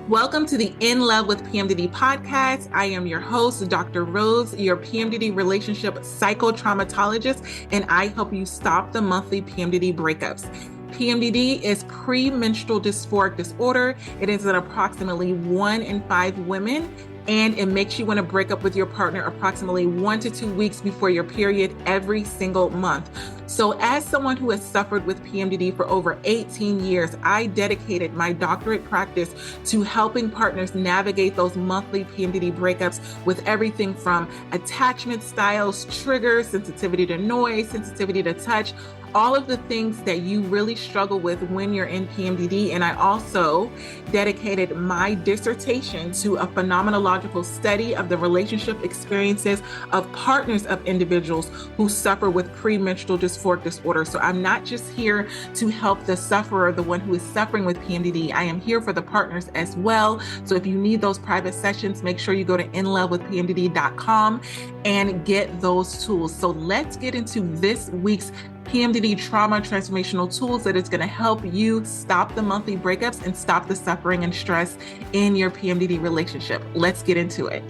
Welcome to the In Love with PMDD podcast. I am your host, Dr. Rose, your PMDD Relationship psychotraumatologist, and I help you stop the monthly PMDD breakups. PMDD is premenstrual dysphoric disorder. It is in approximately 1 in 5 women, and it makes you want to break up with your partner approximately 1 to 2 weeks before your period every single month. So as someone who has suffered with PMDD for over 18 years, I dedicated my doctorate practice to helping partners navigate those monthly PMDD breakups with everything from attachment styles, triggers, sensitivity to noise, sensitivity to touch, all of the things that you really struggle with when you're in PMDD. And I also dedicated my dissertation to a phenomenological study of the relationship experiences of partners of individuals who suffer with premenstrual dysphoric disorder. So I'm not just here to help the sufferer, the one who is suffering with PMDD. I am here for the partners as well. So if you need those private sessions, make sure you go to inlovewithpmdd.com and get those tools. So let's get into this week's PMDD trauma transformational tools that is going to help you stop the monthly breakups and stop the suffering and stress in your PMDD relationship. Let's get into it.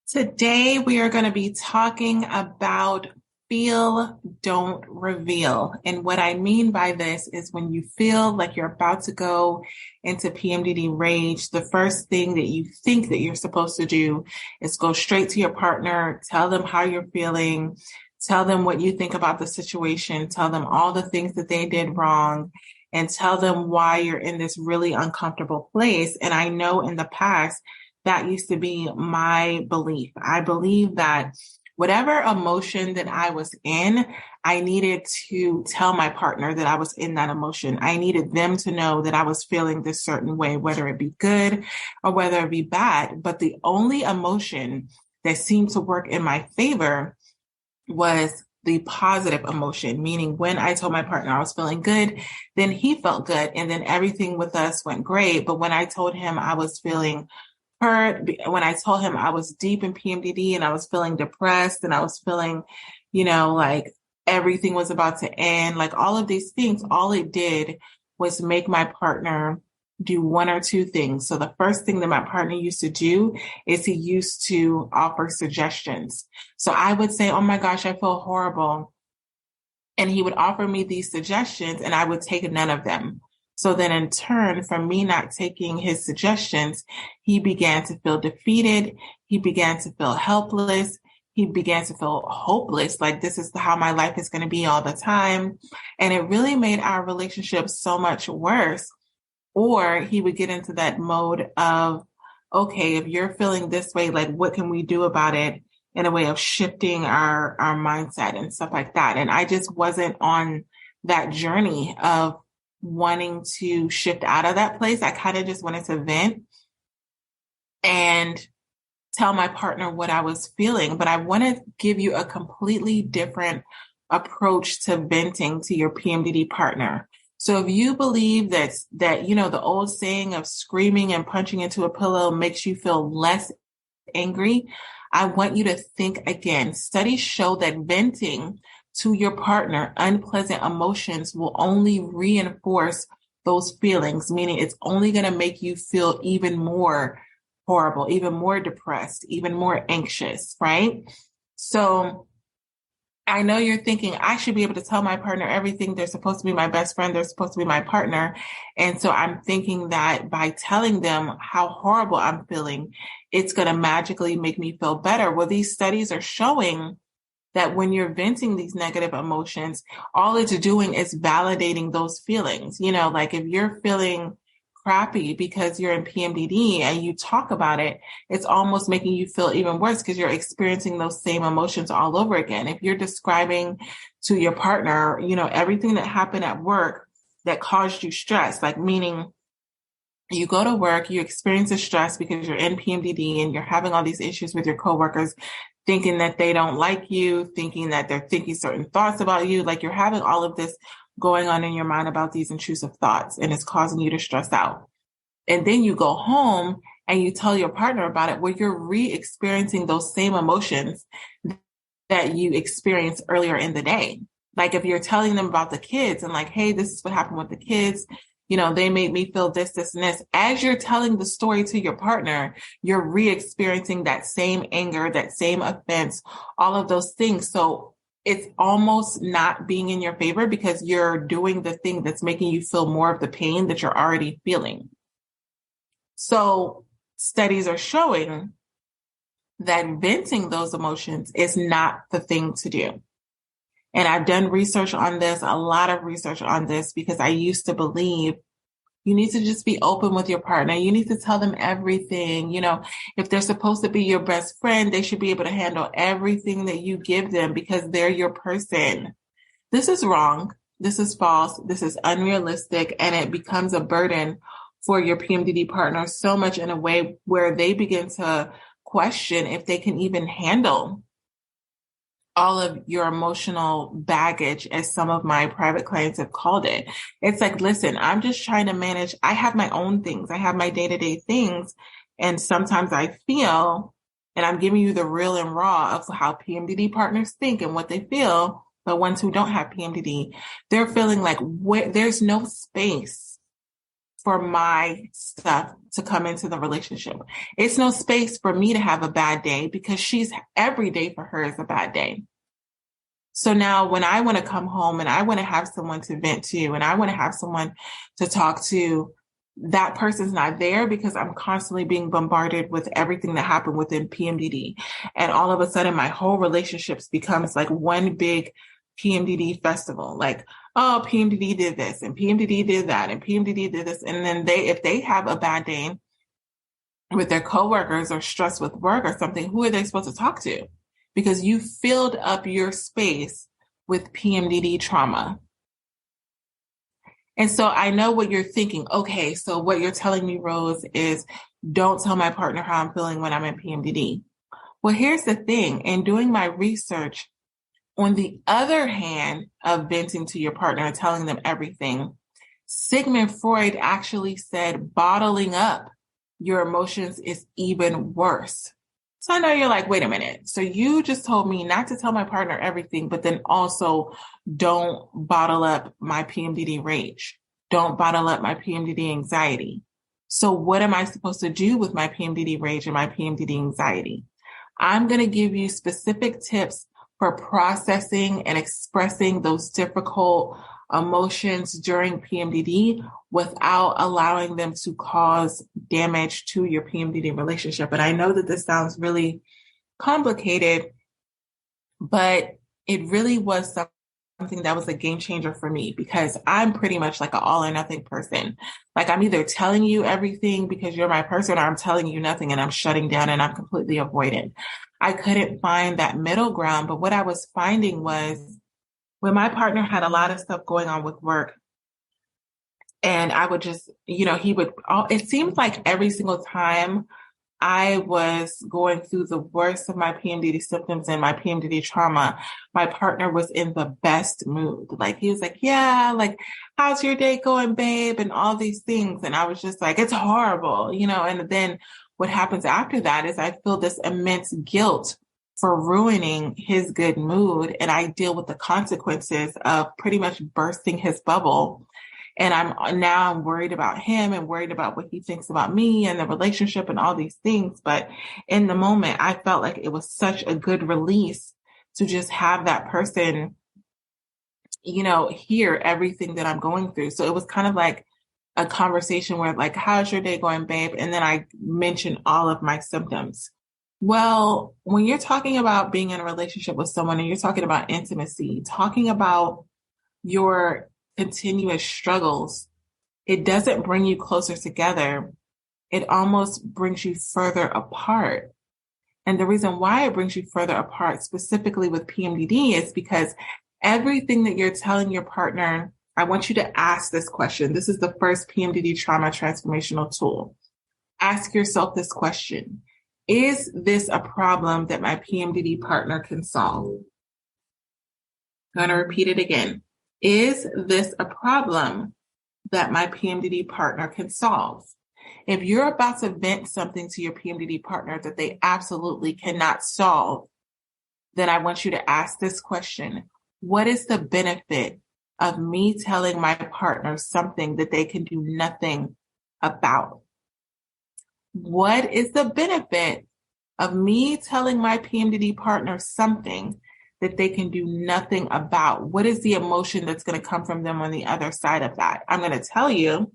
Today, we are going to be talking about feel, don't reveal. And what I mean by this is when you feel like you're about to go into PMDD rage, the first thing that you think that you're supposed to do is go straight to your partner, tell them how you're feeling, tell them what you think about the situation, tell them all the things that they did wrong, and tell them why you're in this really uncomfortable place. And I know in the past, that used to be my belief. I believe that whatever emotion that I was in, I needed to tell my partner that I was in that emotion. I needed them to know that I was feeling this certain way, whether it be good or whether it be bad. But the only emotion that seemed to work in my favor was the positive emotion, meaning when I told my partner I was feeling good, then he felt good. And then everything with us went great. But when I told him I was feeling hurt, when I told him I was deep in PMDD and I was feeling depressed and I was feeling, like everything was about to end, like all of these things, all it did was make my partner do one or two things. So the first thing that my partner used to do is he used to offer suggestions. So I would say, oh my gosh, I feel horrible. And he would offer me these suggestions and I would take none of them. So then in turn, from me not taking his suggestions, he began to feel defeated. He began to feel helpless. He began to feel hopeless. Like this is how my life is going to be all the time. And it really made our relationship so much worse. Or he would get into that mode of, okay, if you're feeling this way, like what can we do about it, in a way of shifting our mindset and stuff like that. And I just wasn't on that journey of wanting to shift out of that place. I kind of just wanted to vent and tell my partner what I was feeling. But I want to give you a completely different approach to venting to your PMDD partner. So if you believe that the old saying of screaming and punching into a pillow makes you feel less angry, I want you to think again. Studies show that venting to your partner unpleasant emotions will only reinforce those feelings, meaning it's only going to make you feel even more horrible, even more depressed, even more anxious, right? So I know you're thinking, I should be able to tell my partner everything. They're supposed to be my best friend. They're supposed to be my partner. And so I'm thinking that by telling them how horrible I'm feeling, it's going to magically make me feel better. Well, these studies are showing that when you're venting these negative emotions, all it's doing is validating those feelings. Like if you're feeling crappy because you're in PMDD and you talk about it, it's almost making you feel even worse because you're experiencing those same emotions all over again. If you're describing to your partner, everything that happened at work that caused you stress, like meaning you go to work, you experience the stress because you're in PMDD and you're having all these issues with your coworkers, thinking that they don't like you, thinking that they're thinking certain thoughts about you. Like you're having all of this going on in your mind about these intrusive thoughts, and it's causing you to stress out. And then you go home and you tell your partner about it, where you're re-experiencing those same emotions that you experienced earlier in the day. Like if you're telling them about the kids and like, hey, this is what happened with the kids, They made me feel this, this, and this. As you're telling the story to your partner, you're re-experiencing that same anger, that same offense, all of those things. So it's almost not being in your favor because you're doing the thing that's making you feel more of the pain that you're already feeling. So studies are showing that venting those emotions is not the thing to do. And I've done research on this, a lot of research on this, because I used to believe you need to just be open with your partner. You need to tell them everything. If they're supposed to be your best friend, they should be able to handle everything that you give them because they're your person. This is wrong. This is false. This is unrealistic. And it becomes a burden for your PMDD partner so much in a way where they begin to question if they can even handle all of your emotional baggage, as some of my private clients have called it. It's like, listen, I'm just trying to manage. I have my own things. I have my day-to-day things. And sometimes I feel, and I'm giving you the real and raw of how PMDD partners think and what they feel, but ones who don't have PMDD, they're feeling like there's no space for my stuff to come into the relationship. It's no space for me to have a bad day because every day for her is a bad day. So now when I want to come home and I want to have someone to vent to and I want to have someone to talk to, that person's not there because I'm constantly being bombarded with everything that happened within PMDD. And all of a sudden my whole relationships becomes like one big PMDD festival. Like, oh, PMDD did this and PMDD did that and PMDD did this. And then if they have a bad day with their coworkers or stressed with work or something, who are they supposed to talk to? Because you filled up your space with PMDD trauma. And so I know what you're thinking. Okay, so what you're telling me, Rose, is don't tell my partner how I'm feeling when I'm in PMDD. Well, here's the thing. In doing my research, on the other hand of venting to your partner and telling them everything, Sigmund Freud actually said bottling up your emotions is even worse. So I know you're like, wait a minute. So you just told me not to tell my partner everything, but then also don't bottle up my PMDD rage. Don't bottle up my PMDD anxiety. So what am I supposed to do with my PMDD rage and my PMDD anxiety? I'm going to give you specific tips for processing and expressing those difficult emotions during PMDD without allowing them to cause damage to your PMDD relationship. And I know that this sounds really complicated, but it really was something that was a game changer for me because I'm pretty much like an all or nothing person. Like I'm either telling you everything because you're my person or I'm telling you nothing and I'm shutting down and I'm completely avoidant. I couldn't find that middle ground, but what I was finding was when my partner had a lot of stuff going on with work and I would just, it seemed like every single time I was going through the worst of my PMDD symptoms and my PMDD trauma, my partner was in the best mood. Like he was like, yeah, like, how's your day going, babe? And all these things. And I was just like, it's horrible, and then what happens after that is I feel this immense guilt for ruining his good mood. And I deal with the consequences of pretty much bursting his bubble. And I'm worried about him and worried about what he thinks about me and the relationship and all these things. But in the moment, I felt like it was such a good release to just have that person, hear everything that I'm going through. So it was kind of like a conversation where like, how's your day going, babe? And then I mentioned all of my symptoms. Well, when you're talking about being in a relationship with someone and you're talking about intimacy, talking about your continuous struggles, it doesn't bring you closer together. It almost brings you further apart. And the reason why it brings you further apart, specifically with PMDD, is because everything that you're telling your partner, I want you to ask this question. This is the first PMDD trauma transformational tool. Ask yourself this question. Is this a problem that my PMDD partner can solve? I'm going to repeat it again. Is this a problem that my PMDD partner can solve? If you're about to vent something to your PMDD partner that they absolutely cannot solve, then I want you to ask this question. What is the benefit of me telling my partner something that they can do nothing about? What is the benefit of me telling my PMDD partner something that they can do nothing about? What is the emotion that's going to come from them on the other side of that? I'm going to tell you,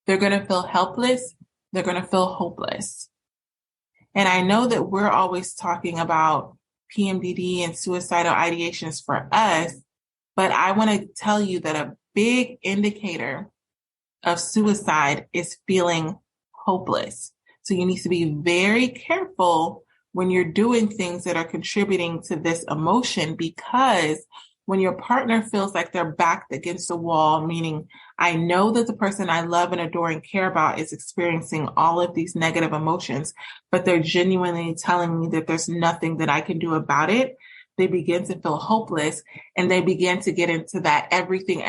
they're going to feel helpless. They're going to feel hopeless. And I know that we're always talking about PMDD and suicidal ideations for us, but I want to tell you that a big indicator of suicide is feeling hopeless. So you need to be very careful when you're doing things that are contributing to this emotion, because when your partner feels like they're backed against the wall, meaning I know that the person I love and adore and care about is experiencing all of these negative emotions, but they're genuinely telling me that there's nothing that I can do about it, they begin to feel hopeless, and they begin to get into that everything,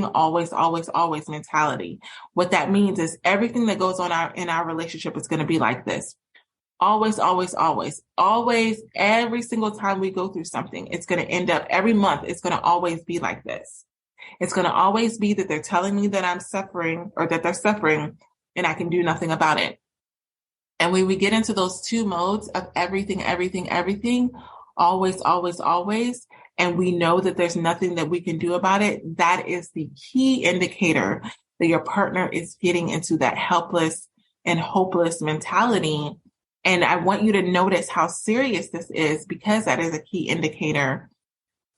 always, always, always mentality. What that means is everything that goes on in our relationship is going to be like this. Always, always, always, always, every single time we go through something, it's going to end up every month. It's going to always be like this. It's going to always be that they're telling me that I'm suffering or that they're suffering and I can do nothing about it. And when we get into those two modes of everything, always, always, always, and we know that there's nothing that we can do about it, that is the key indicator that your partner is getting into that helpless and hopeless mentality. And I want you to notice how serious this is, because that is a key indicator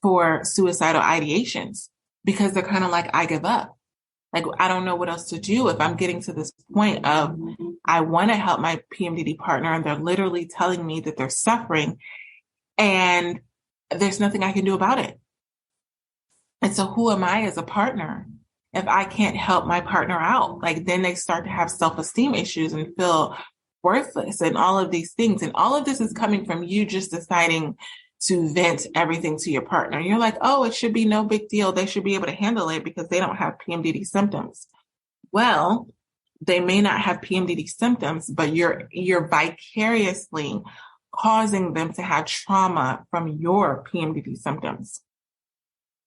for suicidal ideations, because they're kind of like, I give up. Like, I don't know what else to do if I'm getting to this point of, I want to help my PMDD partner and they're literally telling me that they're suffering and there's nothing I can do about it. And so who am I as a partner if I can't help my partner out? Like, then they start to have self-esteem issues and feel worthless and all of these things. And all of this is coming from you just deciding to vent everything to your partner. You're like, oh, it should be no big deal. They should be able to handle it because they don't have PMDD symptoms. Well, they may not have PMDD symptoms, but you're vicariously causing them to have trauma from your PMDD symptoms.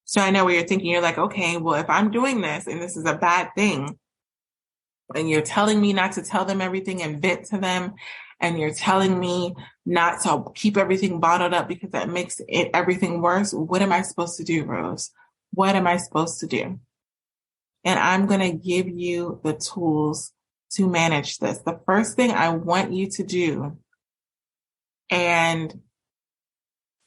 So I know what you're thinking. You're like, okay, well, if I'm doing this and this is a bad thing, and you're telling me not to tell them everything and vent to them, and you're telling me not to keep everything bottled up because that makes everything worse, what am I supposed to do, Rose? What am I supposed to do? And I'm going to give you the tools to manage this. The first thing I want you to do, and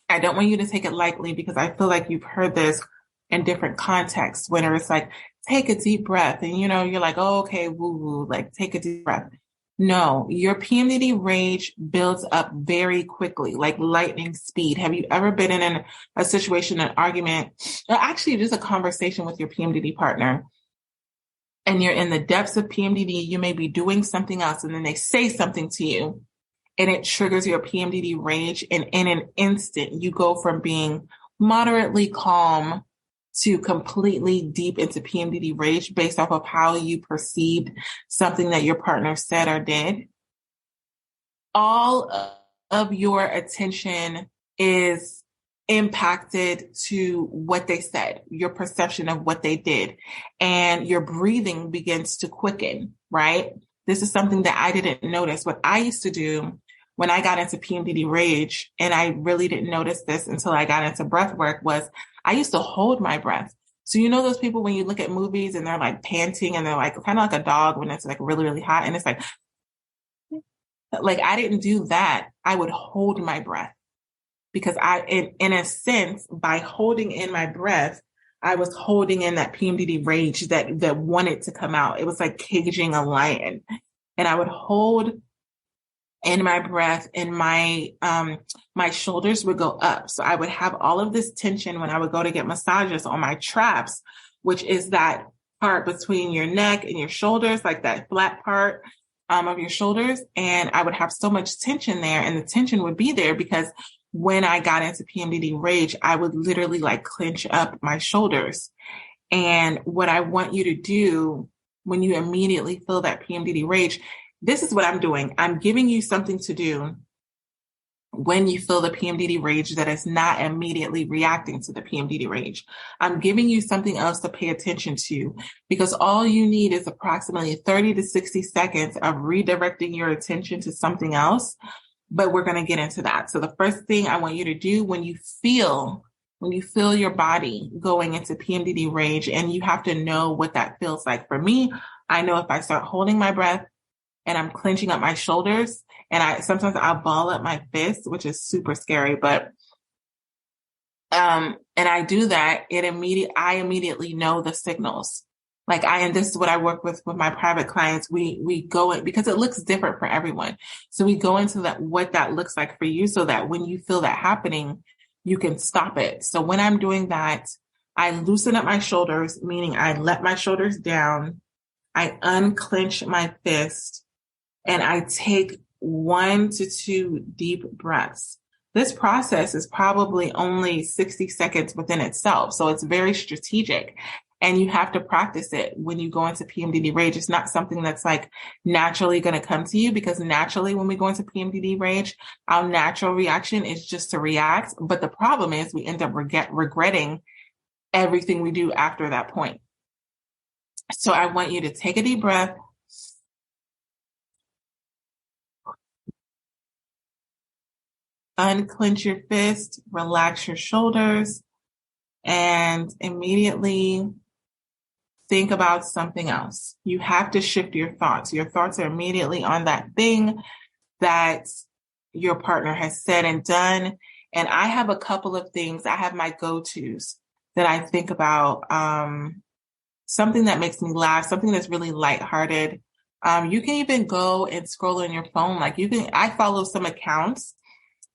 I don't want you to take it lightly because I feel like you've heard this in different contexts, when it's like, take a deep breath. And, you're like, oh, okay, woo woo, like take a deep breath. No, your PMDD rage builds up very quickly, like lightning speed. Have you ever been in a situation, an argument, or actually just a conversation with your PMDD partner, and you're in the depths of PMDD, you may be doing something else, and then they say something to you, and it triggers your PMDD rage, and in an instant, you go from being moderately calm to completely deep into PMDD rage based off of how you perceived something that your partner said or did. All of your attention is impacted to what they said, your perception of what they did, and your breathing begins to quicken, right? This is something that I didn't notice. What I used to do when I got into PMDD rage, and I really didn't notice this until I got into breath work, was I used to hold my breath. So those people when you look at movies and they're like panting and they're like kind of like a dog when it's like really, really hot, and it's like I didn't do that. I would hold my breath because in a sense, by holding in my breath, I was holding in that PMDD rage that wanted to come out. It was like caging a lion, and I would hold in my breath, and my shoulders would go up. So I would have all of this tension when I would go to get massages on my traps, which is that part between your neck and your shoulders, like that flat part of your shoulders. And I would have so much tension there, and the tension would be there because when I got into PMDD rage, I would literally like clench up my shoulders. And what I want you to do when you immediately feel that PMDD rage, this is what I'm doing. I'm giving you something to do when you feel the PMDD rage that is not immediately reacting to the PMDD rage. I'm giving you something else to pay attention to, because all you need is approximately 30 to 60 seconds of redirecting your attention to something else. But we're going to get into that. So the first thing I want you to do when you feel your body going into PMDD rage, and you have to know what that feels like. For me, I know if I start holding my breath and I'm clenching up my shoulders, and sometimes I'll ball up my fist, which is super scary, but and I do that, I immediately know the signals. And this is what I work with my private clients. We go in, because it looks different for everyone. So we go into what that looks like for you, so that when you feel that happening, you can stop it. So when I'm doing that, I loosen up my shoulders, meaning I let my shoulders down. I unclench my fist, and I take 1 to 2 deep breaths. This process is probably only 60 seconds within itself. So it's very strategic, and you have to practice it when you go into PMDD rage. It's not something that's naturally going to come to you, because naturally when we go into PMDD rage, our natural reaction is just to react. But the problem is we end up regretting everything we do after that point. So I want you to take a deep breath. Unclench your fist, relax your shoulders, and immediately think about something else. You have to shift your thoughts. Your thoughts are immediately on that thing that your partner has said and done. And I have a couple of things. I have my go-tos that I think about. Something that makes me laugh, something that's really lighthearted. You can even go and scroll on your phone. I follow some accounts.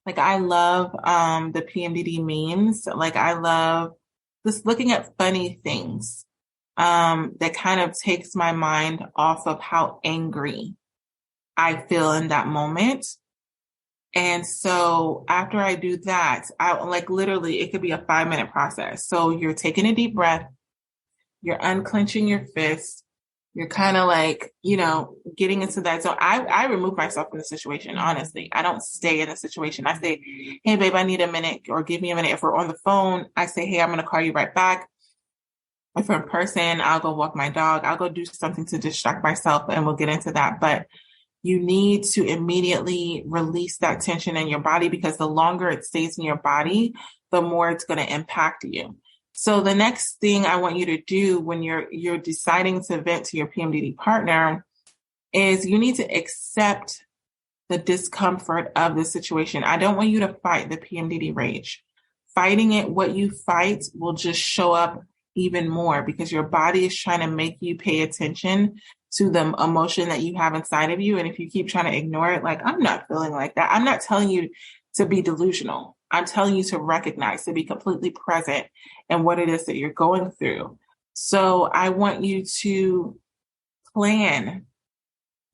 I love the PMDD memes. I love just looking at funny things that kind of takes my mind off of how angry I feel in that moment. And so after I do that, literally it could be a 5-minute process. So you're taking a deep breath, you're unclenching your fist, you're kind of getting into that. So I remove myself from the situation, honestly. I don't stay in the situation. I say, hey, babe, I need a minute, or give me a minute. If we're on the phone, I say, hey, I'm going to call you right back. If we're in person, I'll go walk my dog. I'll go do something to distract myself, and we'll get into that. But you need to immediately release that tension in your body, because the longer it stays in your body, the more it's going to impact you. So the next thing I want you to do when you're deciding to vent to your PMDD partner is you need to accept the discomfort of the situation. I don't want you to fight the PMDD rage. Fighting it, what you fight will just show up even more, because your body is trying to make you pay attention to the emotion that you have inside of you. And if you keep trying to ignore it, I'm not feeling like that. I'm not telling you to be delusional. I'm telling you to recognize, to be completely present in what it is that you're going through. So I want you to plan.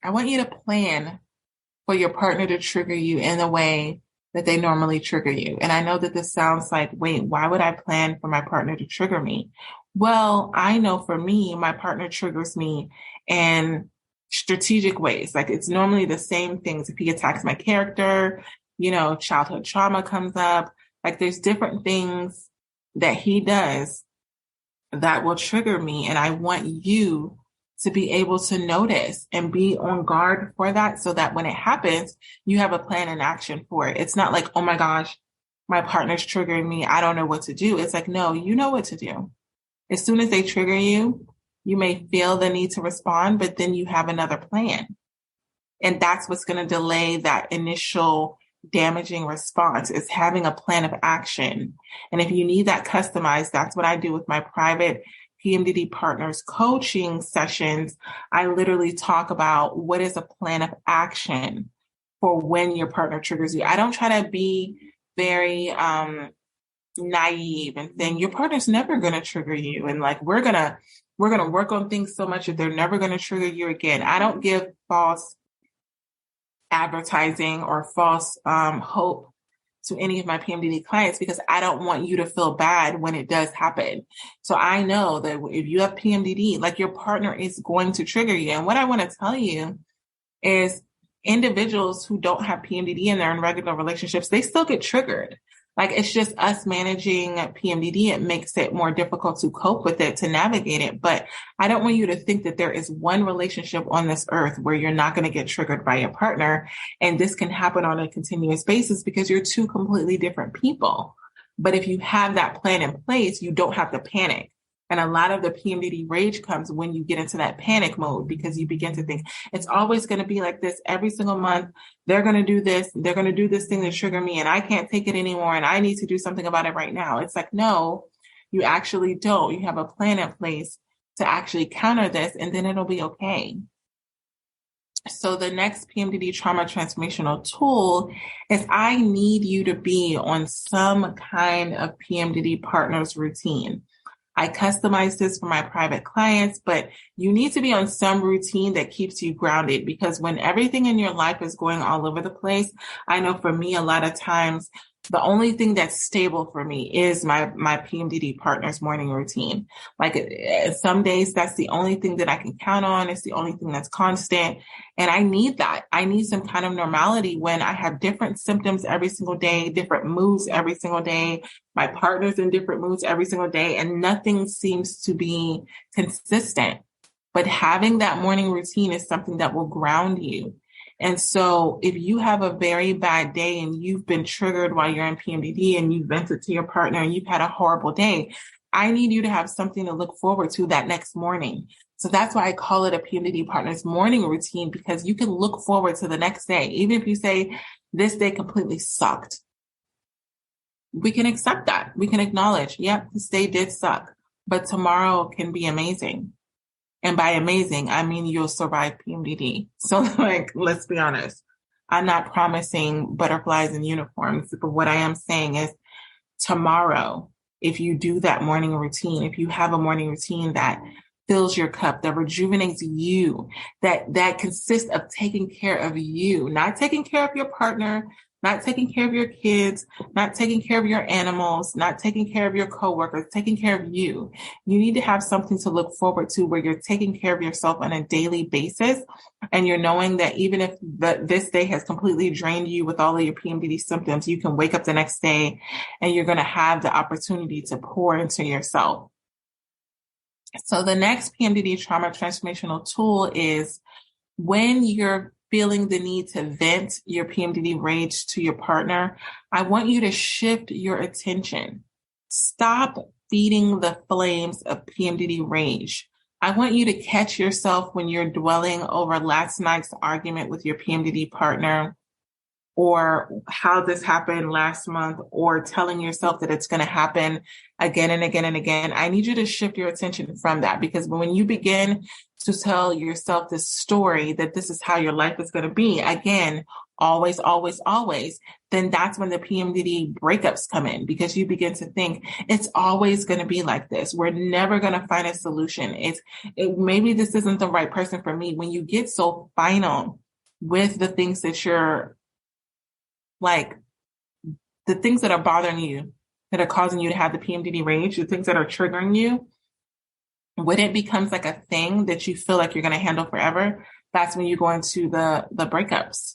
I want you to plan for your partner to trigger you in the way that they normally trigger you. And I know that this sounds like, wait, why would I plan for my partner to trigger me? Well, I know for me, my partner triggers me in strategic ways. It's normally the same things. If he attacks my character, childhood trauma comes up. There's different things that he does that will trigger me. And I want you to be able to notice and be on guard for that, so that when it happens, you have a plan and action for it. It's not like, oh my gosh, my partner's triggering me, I don't know what to do. It's no, you know what to do. As soon as they trigger you, you may feel the need to respond, but then you have another plan. And that's what's going to delay that initial damaging response, is having a plan of action. And if you need that customized, that's what I do with my private PMDD Partners coaching sessions. I literally talk about what is a plan of action for when your partner triggers you. I don't try to be very naive and saying your partner's never going to trigger you, and we're going to work on things so much that they're never going to trigger you again. I don't give false advertising or false hope to any of my PMDD clients, because I don't want you to feel bad when it does happen. So I know that if you have PMDD, your partner is going to trigger you. And what I want to tell you is individuals who don't have PMDD and they're in regular relationships, they still get triggered. Like, it's just us managing PMDD. It makes it more difficult to cope with it, to navigate it. But I don't want you to think that there is one relationship on this earth where you're not going to get triggered by your partner. And this can happen on a continuous basis because you're two completely different people. But if you have that plan in place, you don't have to panic. And a lot of the PMDD rage comes when you get into that panic mode, because you begin to think it's always going to be like this every single month. They're going to do this. They're going to do this thing to trigger me, and I can't take it anymore. And I need to do something about it right now. It's like, no, you actually don't. You have a plan in place to actually counter this, and then it'll be okay. So the next PMDD trauma transformational tool is I need you to be on some kind of PMDD Partners routine. I customize this for my private clients, but you need to be on some routine that keeps you grounded, because when everything in your life is going all over the place, I know for me, a lot of times, the only thing that's stable for me is my PMDD Partners morning routine. Like, some days that's the only thing that I can count on. It's the only thing that's constant. And I need that. I need some kind of normality when I have different symptoms every single day, different moods every single day. My partner's in different moods every single day, and nothing seems to be consistent. But having that morning routine is something that will ground you. And so if you have a very bad day and you've been triggered while you're in PMDD and you've vented to your partner and you've had a horrible day, I need you to have something to look forward to that next morning. So that's why I call it a PMDD Partners morning routine, because you can look forward to the next day. Even if you say this day completely sucked, we can accept that. We can acknowledge, yep, this day did suck, but tomorrow can be amazing. And by amazing, I mean you'll survive PMDD. So, like, let's be honest. I'm not promising butterflies and uniforms, but what I am saying is tomorrow, if you do that morning routine, if you have a morning routine that fills your cup, that rejuvenates you, that consists of taking care of you, not taking care of your partner, not taking care of your kids, not taking care of your animals, not taking care of your coworkers, taking care of you. You need to have something to look forward to where you're taking care of yourself on a daily basis. And you're knowing that even if this day has completely drained you with all of your PMDD symptoms, you can wake up the next day and you're going to have the opportunity to pour into yourself. So the next PMDD trauma transformational tool is when you're feeling the need to vent your PMDD rage to your partner, I want you to shift your attention. Stop feeding the flames of PMDD rage. I want you to catch yourself when you're dwelling over last night's argument with your PMDD partner, or how this happened last month, or telling yourself that it's going to happen again and again and again. I need you to shift your attention from that, because when you begin to tell yourself this story that this is how your life is going to be, again, always, always, always, then that's when the PMDD breakups come in, because you begin to think it's always going to be like this. We're never going to find a solution. Maybe this isn't the right person for me. When you get so final with the things that you're like, the things that are bothering you, that are causing you to have the PMDD rage, the things that are triggering you, when it becomes like a thing that you feel like you're going to handle forever, that's when you go into the breakups.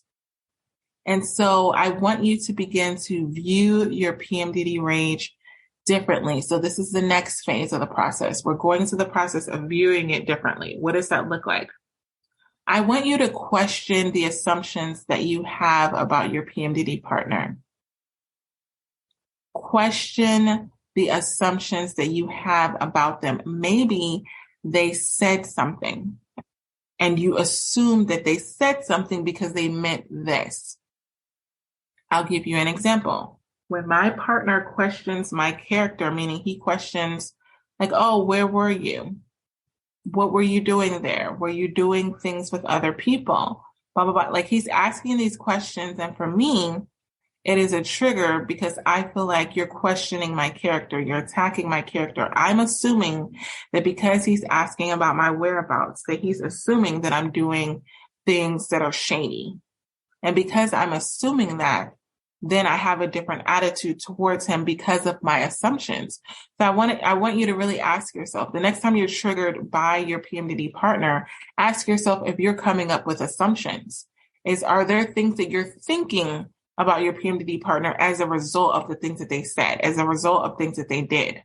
And so I want you to begin to view your PMDD rage differently. So this is the next phase of the process. We're going to the process of viewing it differently. What does that look like? I want you to question the assumptions that you have about your PMDD partner. Question the assumptions that you have about them. Maybe they said something and you assume that they said something because they meant this. I'll give you an example. When my partner questions my character, meaning he questions like, oh, where were you? What were you doing there? Were you doing things with other people? Blah, blah, blah. Like, he's asking these questions. And for me, it is a trigger because I feel like you're questioning my character. You're attacking my character. I'm assuming that because he's asking about my whereabouts, that he's assuming that I'm doing things that are shady. And because I'm assuming that, then I have a different attitude towards him because of my assumptions. So I want you to really ask yourself, the next time you're triggered by your PMDD partner, ask yourself if you're coming up with assumptions. is, are there things that you're thinking about your PMDD partner as a result of the things that they said, as a result of things that they did?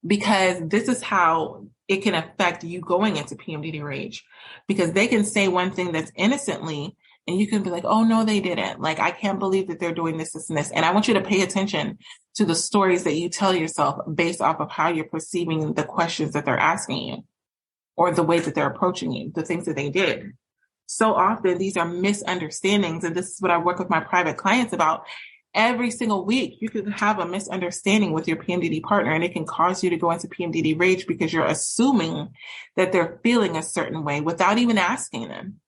Because this is how it can affect you going into PMDD rage, because they can say one thing that's innocently and you can be like, oh, no, they didn't. Like, I can't believe that they're doing this, this, and this. And I want you to pay attention to the stories that you tell yourself based off of how you're perceiving the questions that they're asking you or the way that they're approaching you, the things that they did. So often these are misunderstandings. And this is what I work with my private clients about. Every single week, you can have a misunderstanding with your PMDD partner, and it can cause you to go into PMDD rage because you're assuming that they're feeling a certain way without even asking them.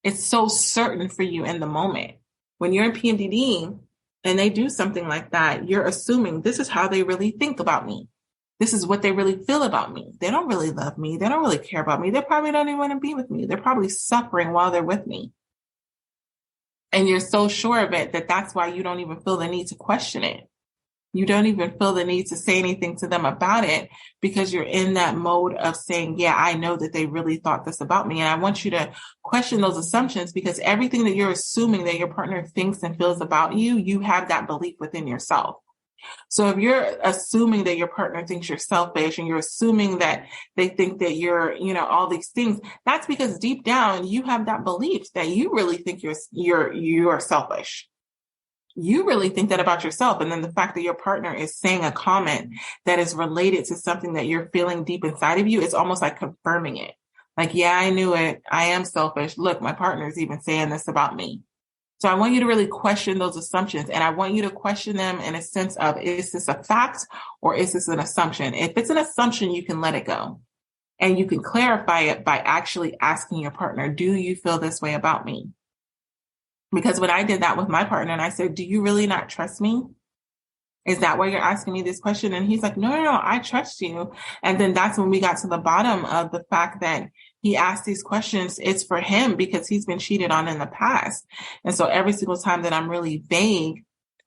It's so certain for you in the moment. When you're in PMDD and they do something like that, you're assuming this is how they really think about me. This is what they really feel about me. They don't really love me. They don't really care about me. They probably don't even want to be with me. They're probably suffering while they're with me. And you're so sure of it that that's why you don't even feel the need to question it. You don't even feel the need to say anything to them about it because you're in that mode of saying, yeah, I know that they really thought this about me. And I want you to question those assumptions, because everything that you're assuming that your partner thinks and feels about you, you have that belief within yourself. So if you're assuming that your partner thinks you're selfish and you're assuming that they think that you're, all these things, that's because deep down you have that belief that you really think you're selfish. You really think that about yourself. And then the fact that your partner is saying a comment that is related to something that you're feeling deep inside of you, it's almost like confirming it. Like, yeah, I knew it. I am selfish. Look, my partner is even saying this about me. So I want you to really question those assumptions, and I want you to question them in a sense of, is this a fact or is this an assumption? If it's an assumption, you can let it go, and you can clarify it by actually asking your partner, do you feel this way about me? Because when I did that with my partner and I said, do you really not trust me? Is that why you're asking me this question? And he's like, no, I trust you. And then that's when we got to the bottom of the fact that he asked these questions. It's for him because he's been cheated on in the past. And so every single time that I'm really vague,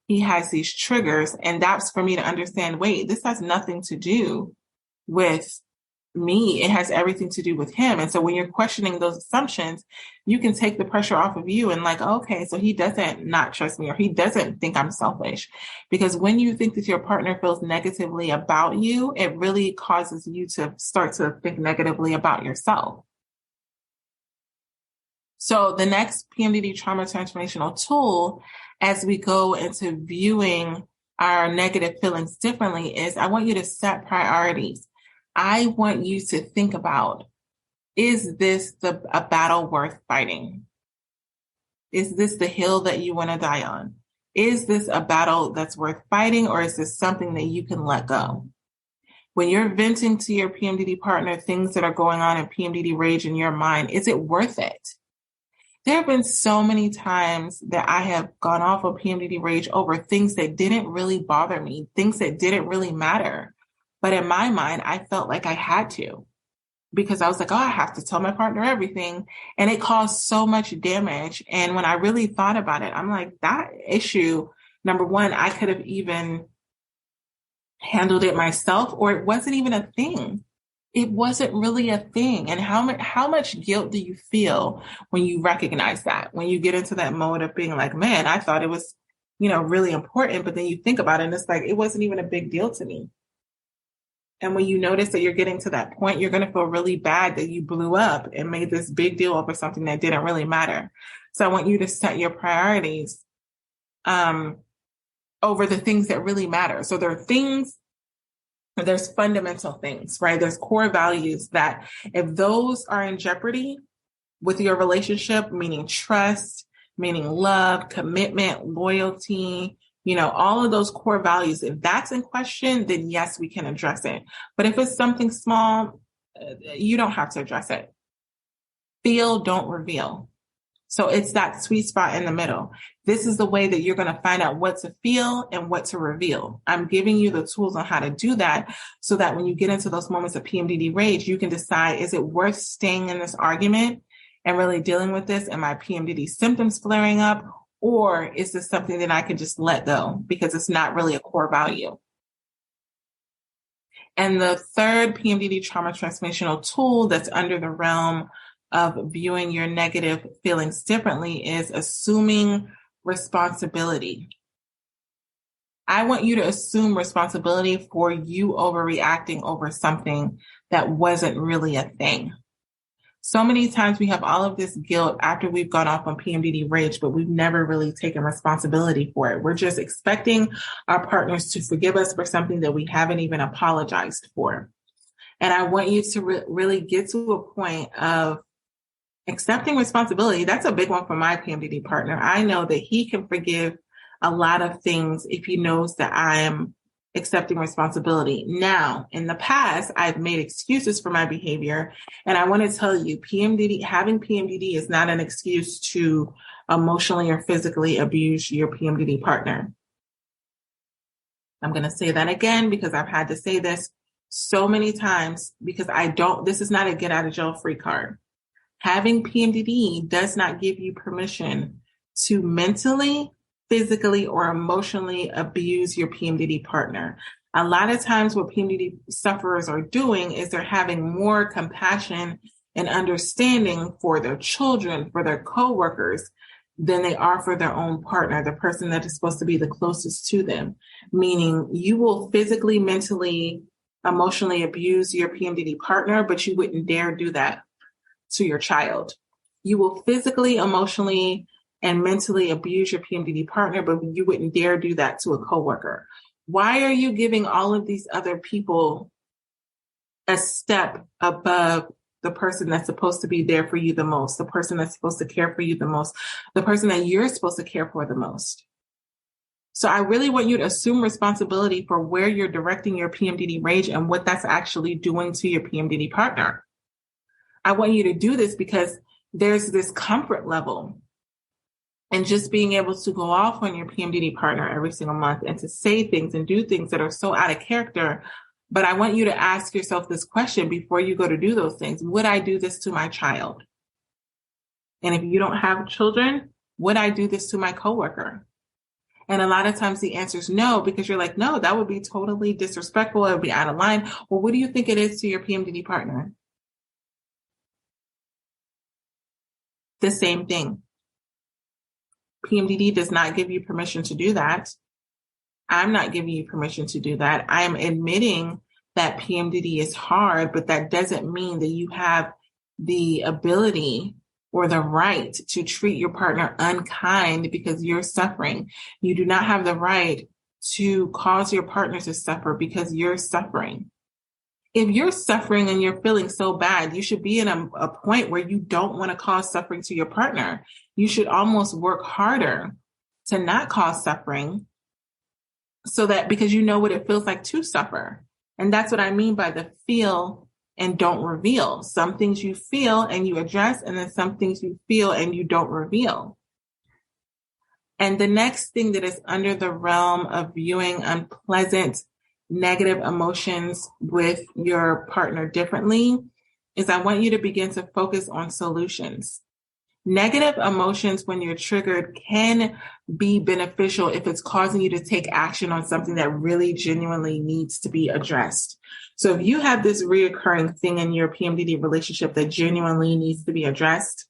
he has these triggers. And that's for me to understand, wait, this has nothing to do with me. It has everything to do with him. And so when you're questioning those assumptions, you can take the pressure off of you and like, okay, so he doesn't not trust me, or he doesn't think I'm selfish. Because when you think that your partner feels negatively about you, it really causes you to start to think negatively about yourself. So the next PMDD trauma transformational tool, as we go into viewing our negative feelings differently, is I want you to set priorities. I want you to think about, is this a battle worth fighting? Is this the hill that you want to die on? Is this a battle that's worth fighting, or is this something that you can let go? When you're venting to your PMDD partner things that are going on in PMDD rage in your mind, is it worth it? There have been so many times that I have gone off of PMDD rage over things that didn't really bother me, things that didn't really matter. But in my mind, I felt like I had to, because I was like, oh, I have to tell my partner everything. And it caused so much damage. And when I really thought about it, I'm like, that issue, number one, I could have even handled it myself, or it wasn't even a thing. It wasn't really a thing. And how much guilt do you feel when you recognize that, when you get into that mode of being like, man, I thought it was, really important. But then you think about it and it's like, it wasn't even a big deal to me. And when you notice that you're getting to that point, you're going to feel really bad that you blew up and made this big deal over something that didn't really matter. So I want you to set your priorities over the things that really matter. So there are there's fundamental things, right? There's core values that if those are in jeopardy with your relationship, meaning trust, meaning love, commitment, loyalty, all of those core values, if that's in question, then yes, we can address it. But if it's something small, you don't have to address it. Feel, don't reveal. So it's that sweet spot in the middle. This is the way that you're going to find out what to feel and what to reveal. I'm giving you the tools on how to do that so that when you get into those moments of PMDD rage, you can decide, is it worth staying in this argument and really dealing with this and my PMDD symptoms flaring up? Or is this something that I can just let go because it's not really a core value? And the third PMDD trauma transformational tool that's under the realm of viewing your negative feelings differently is assuming responsibility. I want you to assume responsibility for you overreacting over something that wasn't really a thing. So many times we have all of this guilt after we've gone off on PMDD rage, but we've never really taken responsibility for it. We're just expecting our partners to forgive us for something that we haven't even apologized for. And I want you to really get to a point of accepting responsibility. That's a big one for my PMDD partner. I know that he can forgive a lot of things if he knows that I am accepting responsibility. Now, in the past, I've made excuses for my behavior. And I want to tell you, having PMDD is not an excuse to emotionally or physically abuse your PMDD partner. I'm going to say that again because I've had to say this so many times because this is not a get out of jail free card. Having PMDD does not give you permission to mentally, physically, or emotionally abuse your PMDD partner. A lot of times what PMDD sufferers are doing is they're having more compassion and understanding for their children, for their coworkers, than they are for their own partner, the person that is supposed to be the closest to them. Meaning you will physically, mentally, emotionally abuse your PMDD partner, but you wouldn't dare do that to your child. You will physically, emotionally, and mentally abuse your PMDD partner, but you wouldn't dare do that to a coworker. Why are you giving all of these other people a step above the person that's supposed to be there for you the most, the person that's supposed to care for you the most, the person that you're supposed to care for the most? So I really want you to assume responsibility for where you're directing your PMDD rage and what that's actually doing to your PMDD partner. I want you to do this because there's this comfort level and just being able to go off on your PMDD partner every single month and to say things and do things that are so out of character. But I want you to ask yourself this question before you go to do those things. Would I do this to my child? And if you don't have children, would I do this to my coworker? And a lot of times the answer is no, because you're like, no, that would be totally disrespectful. It would be out of line. Well, what do you think it is to your PMDD partner? The same thing. PMDD does not give you permission to do that. I'm not giving you permission to do that. I am admitting that PMDD is hard, but that doesn't mean that you have the ability or the right to treat your partner unkind because you're suffering. You do not have the right to cause your partner to suffer because you're suffering. If you're suffering and you're feeling so bad, you should be in a point where you don't want to cause suffering to your partner. You should almost work harder to not cause suffering so that because you know what it feels like to suffer. And that's what I mean by the feel and don't reveal. Some things you feel and you address, and then some things you feel and you don't reveal. And the next thing that is under the realm of viewing unpleasant, negative emotions with your partner differently is I want you to begin to focus on solutions. Negative emotions when you're triggered can be beneficial if it's causing you to take action on something that really genuinely needs to be addressed. So if you have this reoccurring thing in your PMDD relationship that genuinely needs to be addressed,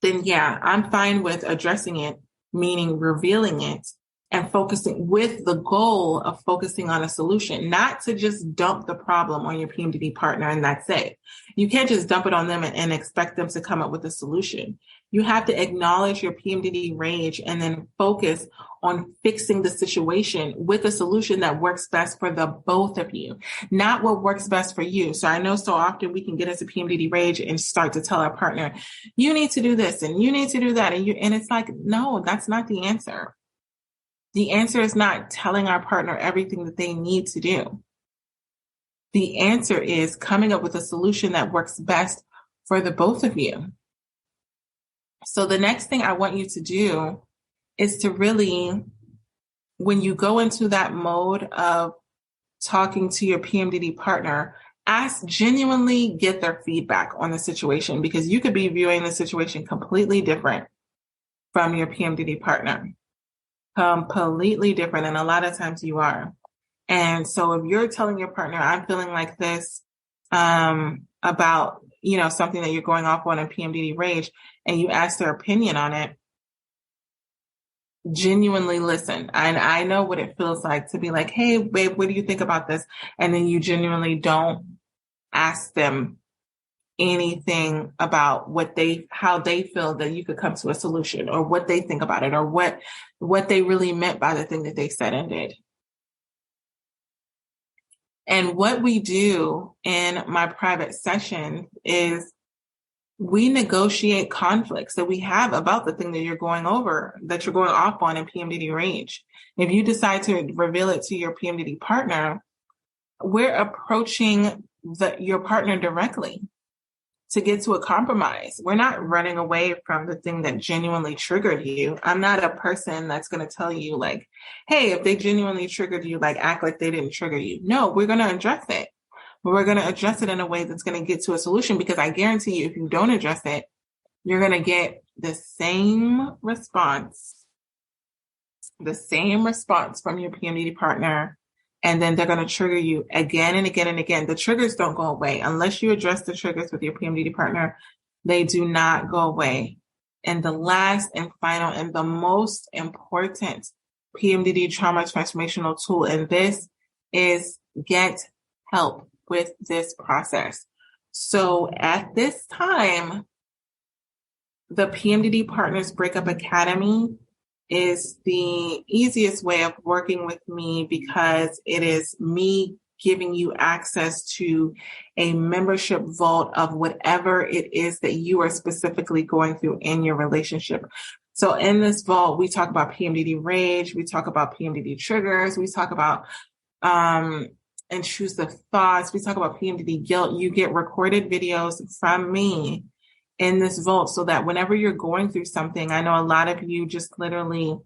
then yeah, I'm fine with addressing it, meaning revealing it and focusing with the goal of focusing on a solution, not to just dump the problem on your PMDD partner and that's it. You can't just dump it on them and expect them to come up with a solution. You have to acknowledge your PMDD rage and then focus on fixing the situation with a solution that works best for the both of you, not what works best for you. So I know so often we can get into PMDD rage and start to tell our partner, you need to do this and you need to do that. And it's like, no, that's not the answer. The answer is not telling our partner everything that they need to do. The answer is coming up with a solution that works best for the both of you. So the next thing I want you to do is to really, when you go into that mode of talking to your PMDD partner, genuinely get their feedback on the situation, because you could be viewing the situation completely different from your PMDD partner. Completely different. And a lot of times you are. And so if you're telling your partner, I'm feeling like this, about, something that you're going off on in PMDD rage, and you ask their opinion on it, genuinely listen. And I know what it feels like to be like, hey, babe, what do you think about this? And then you genuinely don't ask them anything about how they feel that you could come to a solution, or what they think about it, or what they really meant by the thing that they said and did. And what we do in my private session is we negotiate conflicts that we have about the thing that you're going off on in PMDD rage. If you decide to reveal it to your PMDD partner, we're approaching your partner directly to get to a compromise. We're not running away from the thing that genuinely triggered you. I'm not a person that's going to tell you like, hey, if they genuinely triggered you, like act like they didn't trigger you. No, we're going to address it. But we're going to address it in a way that's going to get to a solution, because I guarantee you, if you don't address it, you're going to get the same response from your PMDD partner. And then they're going to trigger you again and again and again. The triggers don't go away unless you address the triggers with your PMDD partner. They do not go away. And the last and final and the most important PMDD trauma transformational tool in this is get help with this process. So at this time, the PMDD Partners Breakup Academy is the easiest way of working with me, because it is me giving you access to a membership vault of whatever it is that you are specifically going through in your relationship. So in this vault, we talk about PMDD rage, we talk about PMDD triggers, we talk about intrusive thoughts, we talk about PMDD guilt. You get recorded videos from me in this vault, so that whenever you're going through something, I know a lot of you just literally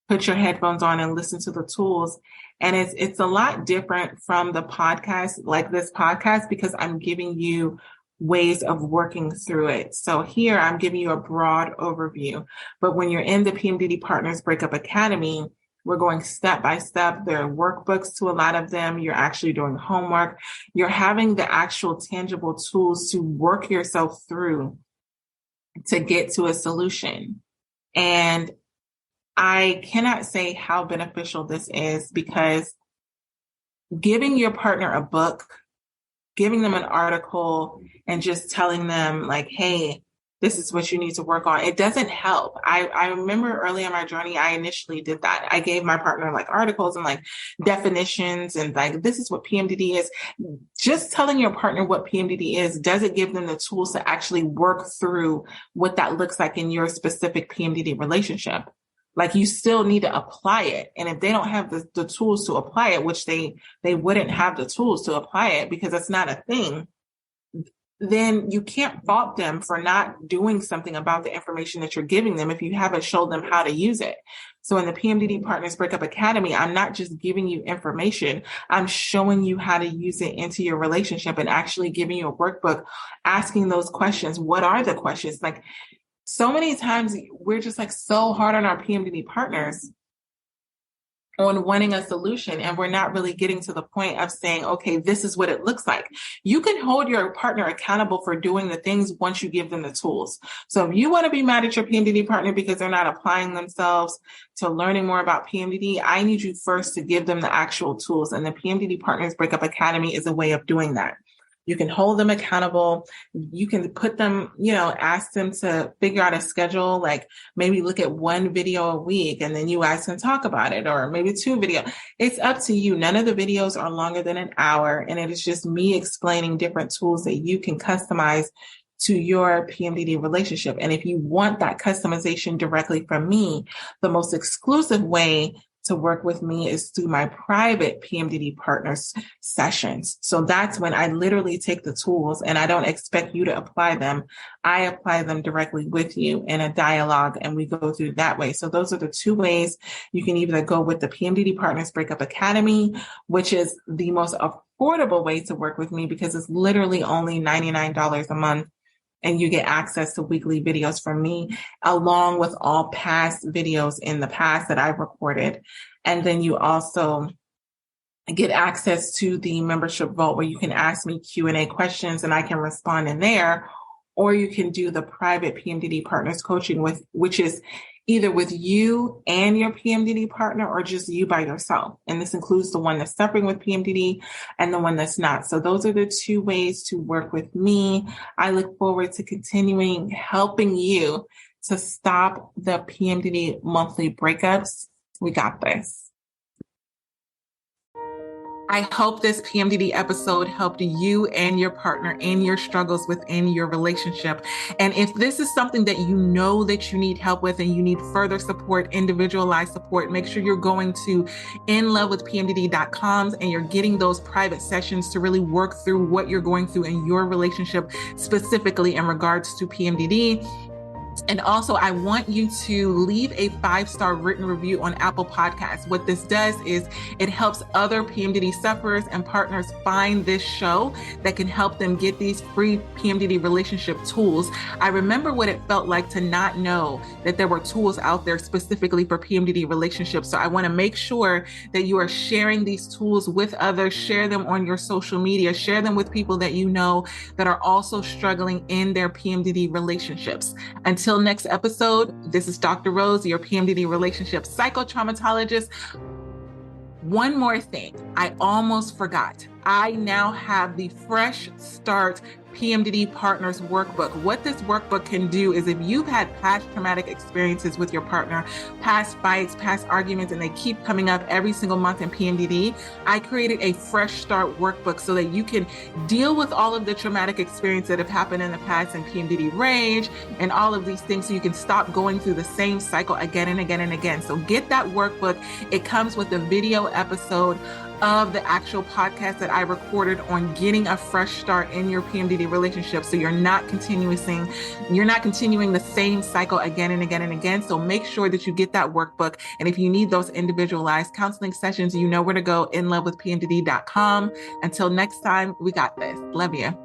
put your headphones on and listen to the tools. And it's a lot different from the podcast, like this podcast, because I'm giving you ways of working through it. So here I'm giving you a broad overview. But when you're in the PMDD Partners Breakup Academy, we're going step by step. There are workbooks to a lot of them. You're actually doing homework. You're having the actual tangible tools to work yourself through to get to a solution. And I cannot say how beneficial this is, because giving your partner a book, giving them an article, and just telling them like, hey, this is what you need to work on, it doesn't help. I remember early in my journey, I initially did that. I gave my partner like articles and like definitions and like, this is what PMDD is. Just telling your partner what PMDD is doesn't give them the tools to actually work through what that looks like in your specific PMDD relationship. Like, you still need to apply it. And if they don't have the tools to apply it, which they wouldn't have the tools to apply it because it's not a thing, then you can't fault them for not doing something about the information that you're giving them if you haven't showed them how to use it. So in the PMDD Partners Breakup Academy, I'm not just giving you information, I'm showing you how to use it into your relationship and actually giving you a workbook, asking those questions. What are the questions? Like, so many times we're just like so hard on our PMDD partners on wanting a solution, and we're not really getting to the point of saying, okay, this is what it looks like. You can hold your partner accountable for doing the things once you give them the tools. So if you want to be mad at your PMDD partner because they're not applying themselves to learning more about PMDD, I need you first to give them the actual tools. And the PMDD Partners Breakup Academy is a way of doing that. You can hold them accountable. You can put them, ask them to figure out a schedule, like maybe look at one video a week and then you guys can talk about it, or maybe 2 videos. It's up to you. None of the videos are longer than an hour. And it is just me explaining different tools that you can customize to your PMDD relationship. And if you want that customization directly from me, the most exclusive way to work with me is through my private PMDD Partners sessions. So that's when I literally take the tools and I don't expect you to apply them. I apply them directly with you in a dialogue, and we go through that way. So those are the 2 ways. You can either go with the PMDD Partners Breakup Academy, which is the most affordable way to work with me because it's literally only $99 a month. And you get access to weekly videos from me, along with all past videos in the past that I've recorded. And then you also get access to the membership vault where you can ask me Q&A questions and I can respond in there, or you can do the private PMDD Partners coaching which is either with you and your PMDD partner or just you by yourself. And this includes the one that's suffering with PMDD and the one that's not. So those are the two ways to work with me. I look forward to continuing helping you to stop the PMDD monthly breakups. We got this. I hope this PMDD episode helped you and your partner in your struggles within your relationship. And if this is something that you know that you need help with and you need further support, individualized support, make sure you're going to inlovewithpmdd.com and you're getting those private sessions to really work through what you're going through in your relationship, specifically in regards to PMDD. And also, I want you to leave a 5-star written review on Apple Podcasts. What this does is it helps other PMDD sufferers and partners find this show that can help them get these free PMDD relationship tools. I remember what it felt like to not know that there were tools out there specifically for PMDD relationships. So I want to make sure that you are sharing these tools with others, share them on your social media, share them with people that you know that are also struggling in their PMDD relationships. Until next episode, this is Dr. Rose, your PMDD relationship psychotraumatologist. One more thing, I almost forgot. I now have the Fresh Start PMDD Partners workbook. What this workbook can do is if you've had past traumatic experiences with your partner, past fights, past arguments, and they keep coming up every single month in PMDD, I created a Fresh Start workbook so that you can deal with all of the traumatic experiences that have happened in the past in PMDD rage and all of these things so you can stop going through the same cycle again and again and again. So get that workbook. It comes with a video episode of the actual podcast that I recorded on getting a fresh start in your PMDD relationship. So you're not continuing the same cycle again and again and again. So make sure that you get that workbook. And if you need those individualized counseling sessions, you know where to go, inlovewithpmdd.com. Until next time, we got this. Love you.